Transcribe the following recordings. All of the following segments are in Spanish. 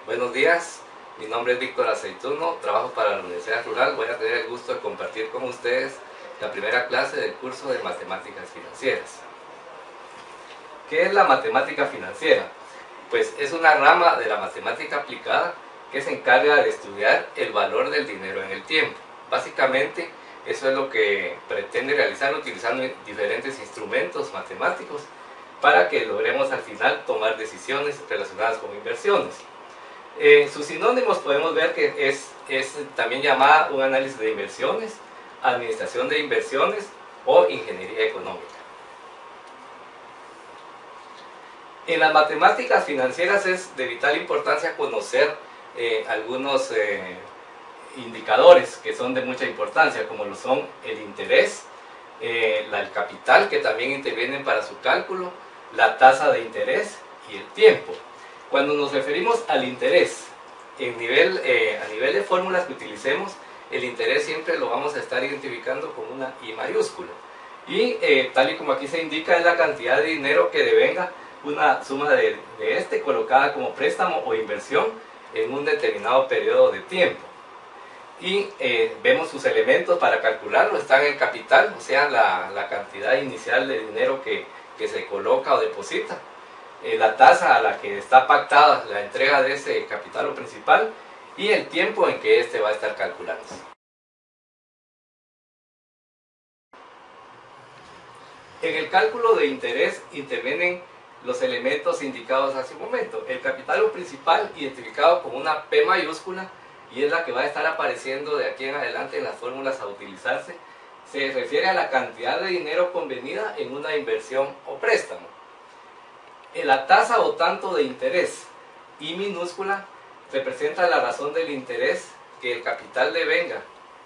Buenos días, mi nombre es Víctor Aceituno, trabajo para la Universidad Rural. Voy a tener el gusto de compartir con ustedes la primera clase del curso de Matemáticas Financieras. ¿Qué es la matemática financiera? Pues es una rama de la matemática aplicada que se encarga de estudiar el valor del dinero en el tiempo. Básicamente, eso es lo que pretende realizar utilizando diferentes instrumentos matemáticos para que logremos al final tomar decisiones relacionadas con inversiones. Sus sinónimos podemos ver que es también llamada un análisis de inversiones, administración de inversiones o ingeniería económica. En las matemáticas financieras es de vital importancia conocer algunos indicadores que son de mucha importancia, como lo son el interés, el capital, que también intervienen para su cálculo, la tasa de interés y el tiempo. Cuando nos referimos al interés, a nivel de fórmulas que utilicemos, el interés siempre lo vamos a estar identificando con una I mayúscula. Y tal y como aquí se indica, es la cantidad de dinero que devenga una suma de colocada como préstamo o inversión en un determinado periodo de tiempo. Y vemos sus elementos para calcularlo. Está en el capital, o sea, la cantidad inicial de dinero que se coloca o deposita. La tasa a la que está pactada la entrega de ese capital o principal y el tiempo en que éste va a estar calculando. En el cálculo de interés intervienen los elementos indicados hace un momento. El capital o principal, identificado con una P mayúscula, y es la que va a estar apareciendo de aquí en adelante en las fórmulas a utilizarse, se refiere a la cantidad de dinero convenida en una inversión o préstamo. La tasa o tanto de interés, I minúscula, representa la razón del interés que el capital devenga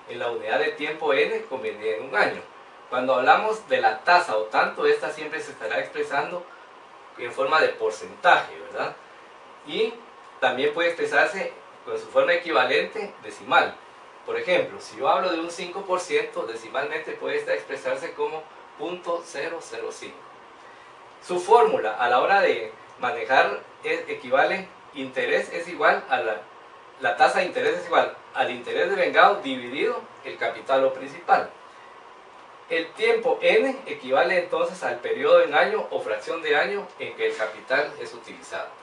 en la unidad de tiempo n convenida en un año. Cuando hablamos de la tasa o tanto, esta siempre se estará expresando en forma de porcentaje, ¿verdad? Y también puede expresarse con su forma equivalente decimal. Por ejemplo, si yo hablo de un 5%, decimalmente puede expresarse como 0.005. Su fórmula a la hora de manejar equivale interés es igual a la tasa de interés es igual al interés devengado dividido el capital o principal. El tiempo n equivale entonces al periodo en año o fracción de año en que el capital es utilizado.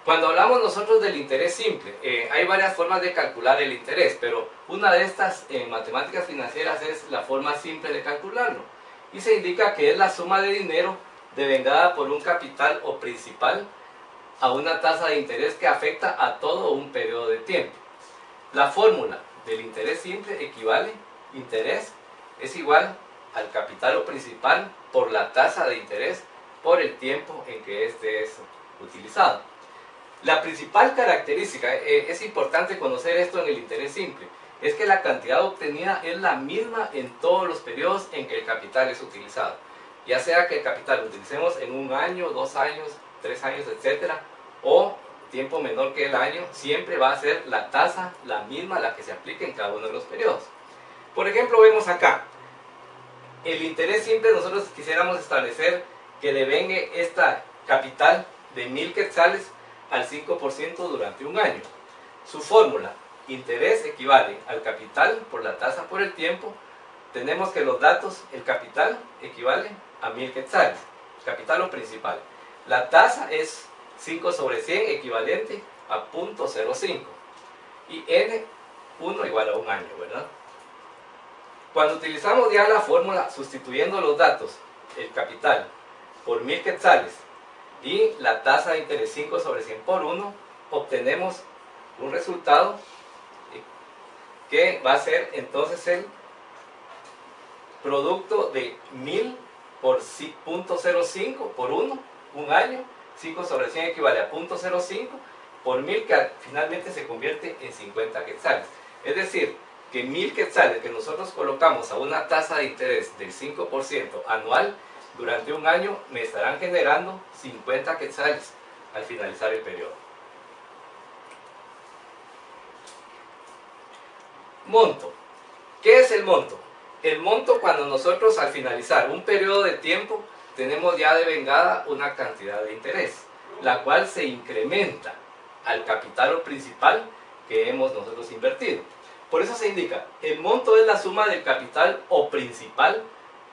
Cuando hablamos nosotros del interés simple, hay varias formas de calcular el interés, pero una de estas en matemáticas financieras es la forma simple de calcularlo. Y se indica que es la suma de dinero devengada por un capital o principal a una tasa de interés que afecta a todo un periodo de tiempo. La fórmula del interés simple equivale, interés es igual al capital o principal por la tasa de interés por el tiempo en que éste es utilizado. La principal característica, es importante conocer esto en el interés simple, es que la cantidad obtenida es la misma en todos los periodos en que el capital es utilizado. Ya sea que el capital lo utilicemos en un año, 2 años, 3 años, etc. o tiempo menor que el año, siempre va a ser la tasa la misma la que se aplique en cada uno de los periodos. Por ejemplo, vemos acá, el interés simple nosotros quisiéramos establecer que devengue esta capital de 1000 quetzales al 5% durante un año. Su fórmula, interés equivale al capital por la tasa por el tiempo. Tenemos que los datos, el capital equivale a 1000 quetzales, capital o principal. La tasa es 5 sobre 100 equivalente a 0.05 y n, 1 igual a un año, ¿verdad? Cuando utilizamos ya la fórmula sustituyendo los datos, el capital por 1000 quetzales y la tasa de interés 5 sobre 100 por 1, obtenemos un resultado que va a ser entonces el producto de 1000 por 0.05 por 1, un año. 5 sobre 100 equivale a 0.05 por 1000, que finalmente se convierte en 50 quetzales. Es decir, que 1000 quetzales que nosotros colocamos a una tasa de interés del 5% anual, durante un año me estarán generando 50 quetzales al finalizar el periodo. Monto. ¿Qué es el monto? el monto cuando nosotros al finalizar un periodo de tiempo tenemos ya devengada una cantidad de interés, la cual se incrementa al capital o principal que hemos nosotros invertido. Por eso se indica, el monto es la suma del capital o principal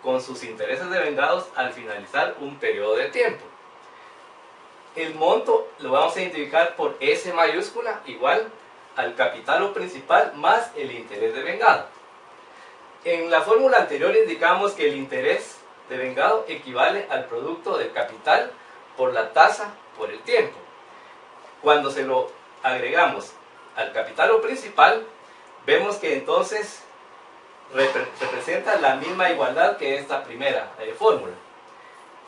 con sus intereses devengados al finalizar un periodo de tiempo. El monto lo vamos a identificar por S mayúscula igual al capital o principal más el interés devengado. En la fórmula anterior indicamos que el interés devengado equivale al producto del capital por la tasa por el tiempo. Cuando se lo agregamos al capital o principal, vemos que entonces representa la misma igualdad que esta primera fórmula.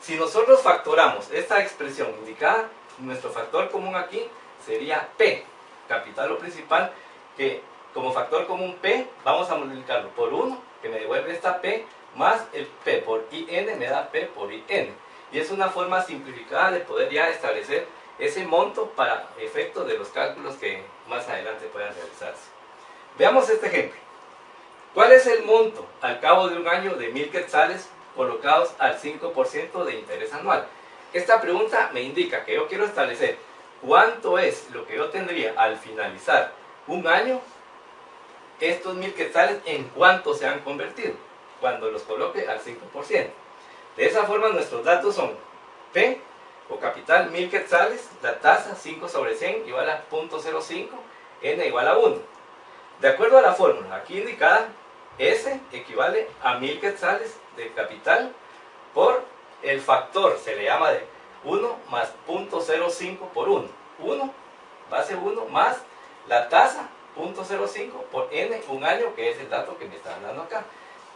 Si nosotros factoramos esta expresión indicada, nuestro factor común aquí sería P, capital o principal, que como factor común P vamos a multiplicarlo por 1, que me devuelve esta P, más el P por IN me da P por IN. Y es una forma simplificada de poder ya establecer ese monto para efectos de los cálculos que más adelante puedan realizarse. Veamos este ejemplo. ¿Cuál es el monto al cabo de un año de 1000 quetzales colocados al 5% de interés anual? Esta pregunta me indica que yo quiero establecer cuánto es lo que yo tendría al finalizar un año, estos 1000 quetzales en cuánto se han convertido cuando los coloque al 5%. De esa forma nuestros datos son P o capital 1000 quetzales, la tasa 5 sobre 100 igual a 0.05, N igual a 1. De acuerdo a la fórmula aquí indicada, S equivale a 1000 quetzales de capital por el factor, se le llama de 1 más 0.05 por 1. 1, base 1, más la tasa 0.05 por N, un año, que es el dato que me están dando acá,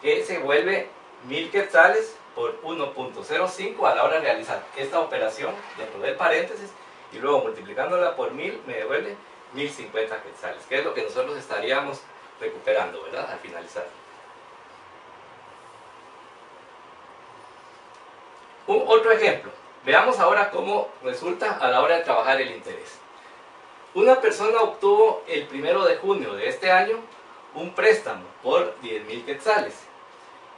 que se vuelve 1000 quetzales por 1.05 a la hora de realizar esta operación dentro del paréntesis y luego multiplicándola por 1000 me devuelve 1050 quetzales, que es lo que nosotros estaríamos recuperando, ¿verdad?, al finalizar. Otro ejemplo. Veamos ahora cómo resulta a la hora de trabajar el interés. Una persona obtuvo el 1 de junio de este año un préstamo por 10.000 quetzales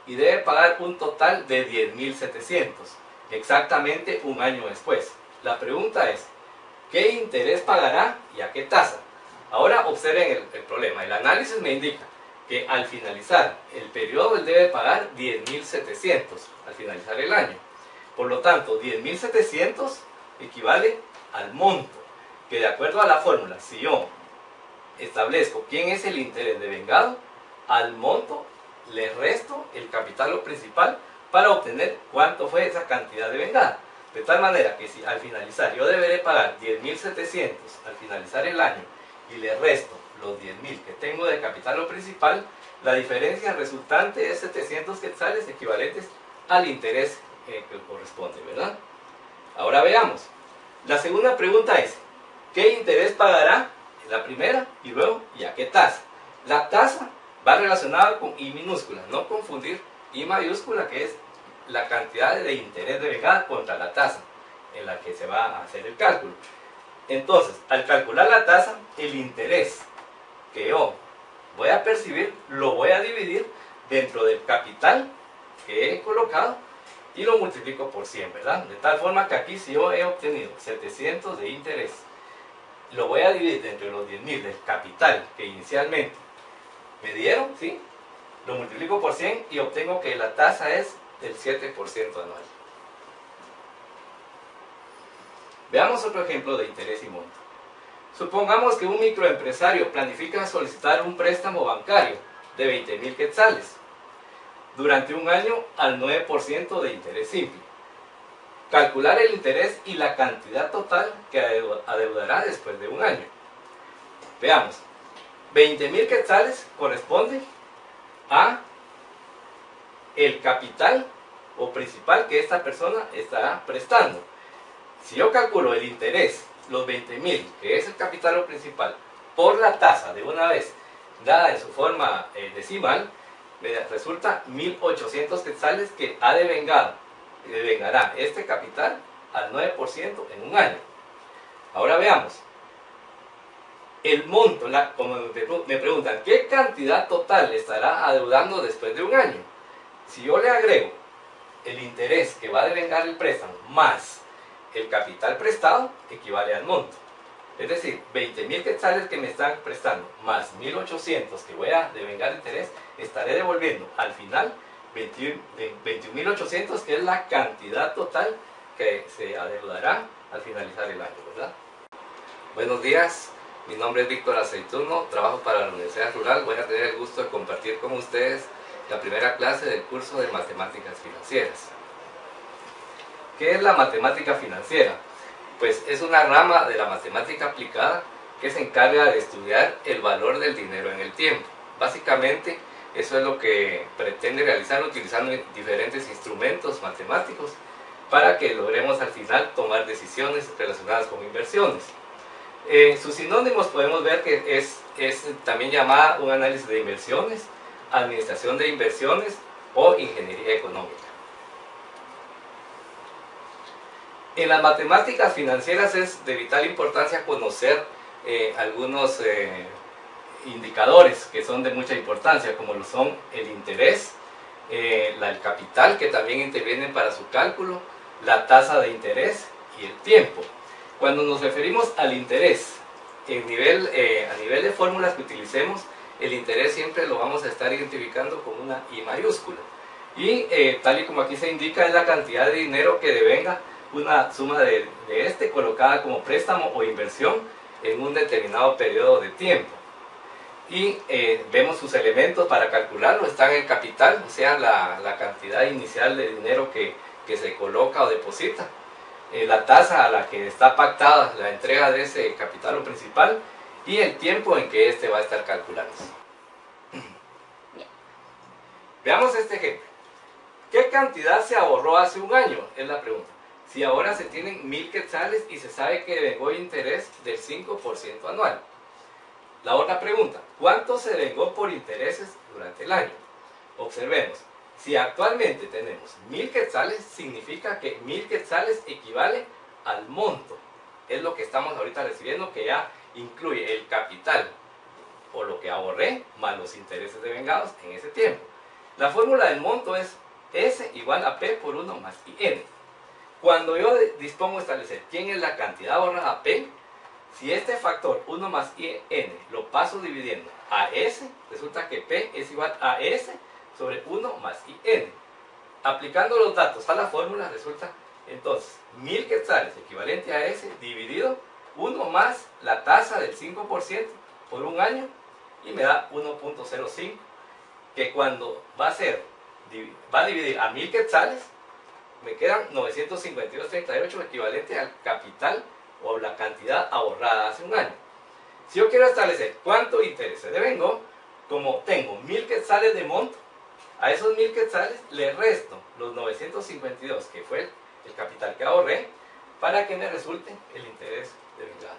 y debe pagar un total de 10.700, exactamente un año después. La pregunta es, ¿qué interés pagará y a qué tasa? Ahora observen el problema. El análisis me indica que al finalizar el periodo él debe pagar 10.700 al finalizar el año. Por lo tanto, 10.700 equivale al monto, que de acuerdo a la fórmula, si yo establezco quién es el interés devengado, al monto le resto el capital o principal para obtener cuánto fue esa cantidad devengada. De tal manera que si al finalizar yo deberé pagar 10.700 al finalizar el año y le resto los 10.000 que tengo de capital o principal, la diferencia resultante es 700 quetzales equivalentes al interés que corresponde, ¿verdad? Ahora veamos. La segunda pregunta es, ¿qué interés pagará? La primera, y luego, ¿y a qué tasa? La tasa va relacionada con I minúscula, no confundir I mayúscula, que es la cantidad de interés devengada contra la tasa en la que se va a hacer el cálculo. Entonces, al calcular la tasa, el interés que yo voy a percibir lo voy a dividir dentro del capital que he colocado y lo multiplico por 100, ¿verdad? De tal forma que aquí si yo he obtenido 700 de interés, lo voy a dividir entre los 10.000 del capital que inicialmente me dieron, ¿sí? Lo multiplico por 100 y obtengo que la tasa es del 7% anual. Veamos otro ejemplo de interés y monto. Supongamos que un microempresario planifica solicitar un préstamo bancario de 20.000 quetzales durante un año al 9% de interés simple. Calcular el interés y la cantidad total que adeudará después de un año. Veamos. 20.000 quetzales corresponde a el capital o principal que esta persona estará prestando. Si yo calculo el interés, los 20.000, que es el capital o principal, por la tasa de una vez dada en su forma decimal, me resulta 1.800 quetzales que devengará este capital al 9% en un año. Ahora veamos. el monto, como me preguntan, ¿qué cantidad total estará adeudando después de un año? Si yo le agrego el interés que va a devengar el préstamo más el capital prestado, equivale al monto. Es decir, 20.000 quetzales que me están prestando más 1.800 que voy a devengar interés, estaré devolviendo al final 21.800, que es la cantidad total que se adeudará al finalizar el año, ¿verdad? Buenos días, mi nombre es Víctor Aceituno, trabajo para la Universidad Rural. Voy a tener el gusto de compartir con ustedes la primera clase del curso de Matemáticas Financieras. ¿Qué es la matemática financiera? Pues es una rama de la matemática aplicada que se encarga de estudiar el valor del dinero en el tiempo. Básicamente, eso es lo que pretende realizar utilizando diferentes instrumentos matemáticos para que logremos al final tomar decisiones relacionadas con inversiones. Sus sinónimos podemos ver que es también llamada un análisis de inversiones, administración de inversiones o ingeniería económica. En las matemáticas financieras es de vital importancia conocer algunos indicadores que son de mucha importancia, como lo son el interés, el capital, que también intervienen para su cálculo, la tasa de interés y el tiempo. Cuando nos referimos al interés, a nivel de fórmulas que utilicemos, el interés siempre lo vamos a estar identificando con una I mayúscula. Y tal y como aquí se indica, es la cantidad de dinero que devenga una suma de colocada como préstamo o inversión en un determinado periodo de tiempo. Y vemos sus elementos para calcularlo. Está en el capital, o sea, la cantidad inicial de dinero que se coloca o deposita, la tasa a la que está pactada la entrega de ese capital o principal, y el tiempo en que éste va a estar calculando. Veamos este ejemplo. ¿Qué cantidad se ahorró hace un año? Es la pregunta. Si ahora se tienen 1.000 quetzales y se sabe que devengó interés del 5% anual. La otra pregunta, ¿cuánto se devengó por intereses durante el año? Observemos, si actualmente tenemos 1.000 quetzales, significa que 1.000 quetzales equivale al monto. Es lo que estamos ahorita recibiendo, que ya incluye el capital o lo que ahorré más los intereses devengados en ese tiempo. La fórmula del monto es S igual a P por 1 más IN. Cuando yo dispongo de establecer quién es la cantidad ahorrada P, si este factor 1 más IN lo paso dividiendo a S, resulta que P es igual a S sobre 1 más IN. Aplicando los datos a la fórmula, resulta entonces 1.000 quetzales equivalente a S dividido 1 más la tasa del 5% por un año, y me da 1.05, que cuando va a dividir a 1.000 quetzales, me quedan 952.38, equivalente al capital o la cantidad ahorrada hace un año. Si yo quiero establecer cuánto interés se devengó, como tengo 1.000 quetzales de monto, a esos 1.000 quetzales le resto los 952, que fue el capital que ahorré, para que me resulte el interés devengado.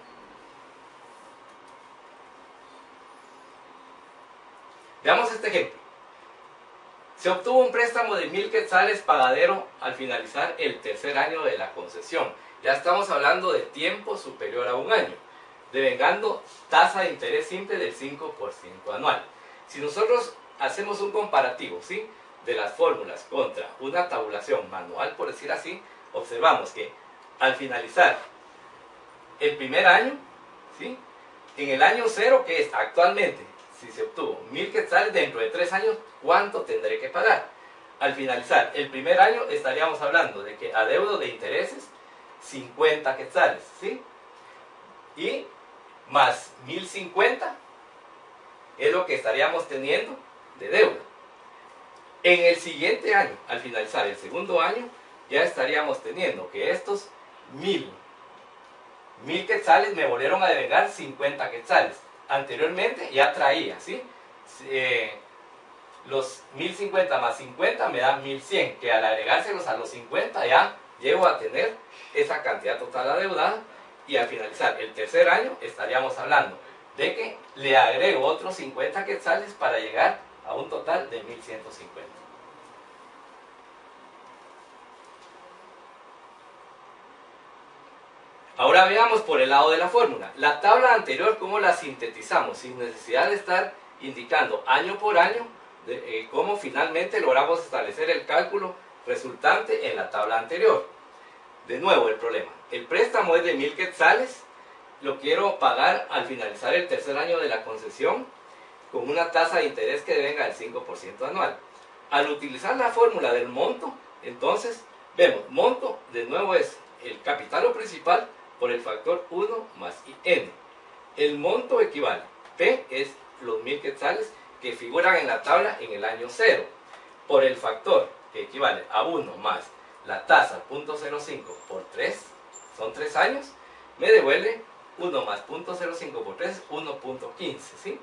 Veamos este ejemplo. Se obtuvo un préstamo de 1.000 quetzales pagadero al finalizar el tercer año de la concesión. Ya estamos hablando de tiempo superior a un año, devengando tasa de interés simple del 5% anual. Si nosotros hacemos un comparativo, ¿sí?, de las fórmulas contra una tabulación manual, por decir así, observamos que al finalizar el primer año, ¿sí?, en el año 0, que es actualmente, si se obtuvo 1.000 quetzales, dentro de 3 años, ¿cuánto tendré que pagar? Al finalizar el primer año estaríamos hablando de que adeudo de intereses 50 quetzales, ¿sí? Y más 1.050 es lo que estaríamos teniendo de deuda. En el siguiente año, al finalizar el segundo año, ya estaríamos teniendo que estos 1.000 quetzales me volvieron a devengar 50 quetzales. Anteriormente ya traía, ¿sí?, los 1.050 más 50 me dan 1.100, que al agregárselos a los 50 ya llego a tener esa cantidad total adeudada, y al finalizar el tercer año estaríamos hablando de que le agrego otros 50 quetzales para llegar a un total de 1.150. Ahora veamos por el lado de la fórmula. La tabla anterior, ¿cómo la sintetizamos? Sin necesidad de estar indicando año por año cómo finalmente logramos establecer el cálculo resultante en la tabla anterior. De nuevo el problema. El préstamo es de 1000 quetzales. Lo quiero pagar al finalizar el tercer año de la concesión con una tasa de interés que venga del 5% anual. Al utilizar la fórmula del monto, entonces, vemos, monto de nuevo es el capital o principal por el factor 1 más n. El monto equivale, P es los 1000 quetzales que figuran en la tabla en el año 0, por el factor que equivale a 1 más la tasa 0.05 por 3, son 3 años, me devuelve 1 más 0.05 por 3, 1.15, ¿sí?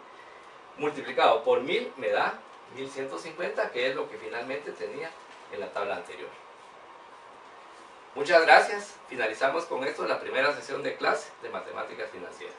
Multiplicado por 1000 me da 1150, que es lo que finalmente tenía en la tabla anterior. Muchas gracias. Finalizamos con esto la primera sesión de clase de matemáticas financieras.